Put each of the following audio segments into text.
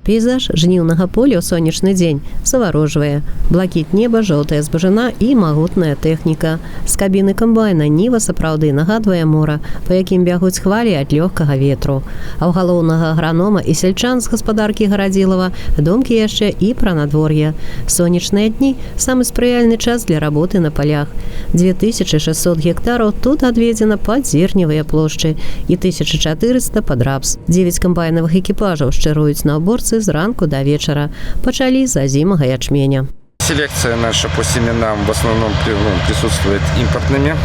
Пейзаж жніўнага поля ў сонечны дзень заварожвае. Блакіт неба, жоўтая збажына і магутная тэхніка. З кабіны камбайна ніва сапраўды нагадвае мора, па якім бягуць хвалі ад лёгкага ветру. А ў галоўнага агранома і сельчан з гаспадаркі Гарадзілава думкі яшчэ і пра надвор'е. Сонечныя дні – самы спрыяльны час для работы на полях. 2600 гектараў тут адведзена пад зерневыя плошчы і 1400 пад рапс. 9 камбайнавых экіпажаў шчыруюць на уборцы зранку до вечера. Пачалі з азімага ячменя. Селекция наша по семенам в основном присутствует импортными.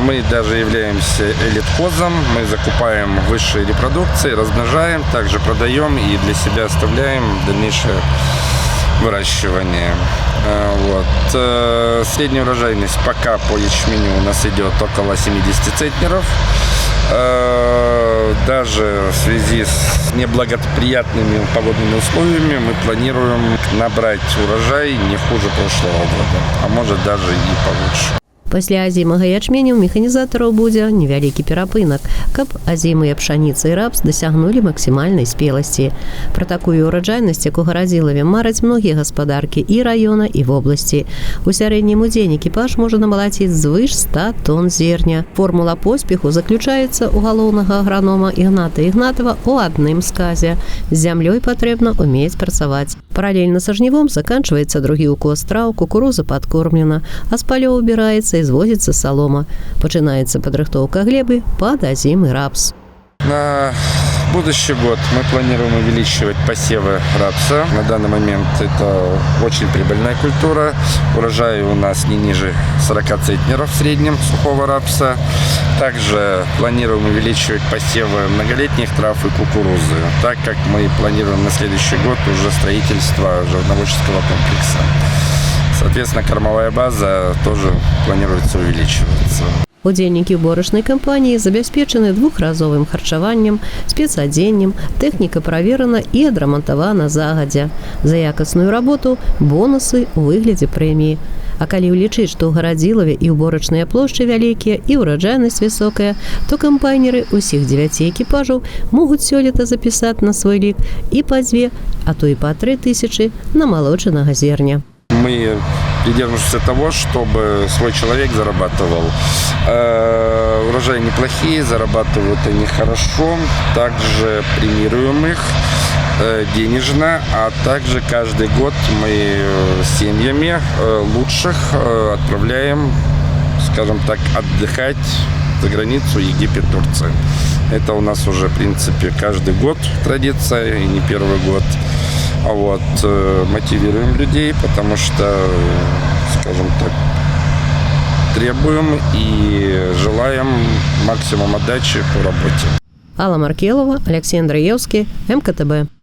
Мы даже являемся элитхозом, мы закупаем высшие репродукции, размножаем, также продаем и для себя оставляем дальнейшее выращивание. Средняя урожайность пока по ячменю у нас идет около 70 центнеров. Даже в связи с неблагоприятными погодными условиями мы планируем набрать урожай не хуже прошлого года, а может даже и получше. Пасля азімага ячменя ў механізатараў будзе невялікі перапынак, каб азімыя пшаніца і рапс дасягнулі максімальнай спеласці. Пра такую ураджайнасць, як у Гарадзілаве, мараць многія гаспадаркі і раёна, і вобласці. У сярэднім у дзень экіпаж можа намалаціць звыш 100 тонн зерня. Формула поспеху заключаецца ў галоўнага агранома Ігната Ігнатова ў адным сказе. З зямлёй патрэбна ўмець працаваць. Паралельна са жнівом заканчваецца другі укос траў, кукуруза падкормлена, а з палёў убіраецца і звозіцца салома. Пачынаецца падрыхтоўка глебы пад азімы рапс. На будущий год мы планируем увеличивать посевы рапса. На данный момент это очень прибыльная культура. Урожай у нас не ниже 40 центнеров в среднем сухого рапса. Также планируем увеличивать посевы многолетних трав и кукурузы, так как мы планируем на следующий год уже строительство животноводческого комплекса. Соответственно, кормовая база тоже планируется увеличиваться. Удзельнікі уборачнай кампаніі забяспечаны двухразовым харчаваннем, спецадзеннем, тэхніка праверана і адрамантавана загадзя. За якасную работу бонусы ў выглядзе прэміі. А калі ўлічыць, што ў Гарадзілаве і уборачныя плошчы вялікія і ўраджайнасць высокая, то кампайнеры ўсіх 9 экіпажаў могуць сёлета запісаць на свой лік і па 2, а то і па 3 тысячы намалочанага зерня. Мы придерживаемся того, чтобы свой человек зарабатывал. Урожаи неплохие, зарабатывают они хорошо. Также премируем их денежно, а также каждый год мы семьями лучших отправляем, скажем так, отдыхать за границу Египет, Турция. Это у нас уже, в принципе, каждый год традиция, и не первый год. Мотивируем людей, потому что, скажем так, требуем и желаем максимум отдачи по работе. Алла Маркелова, Алексей Андреевский, МКТБ.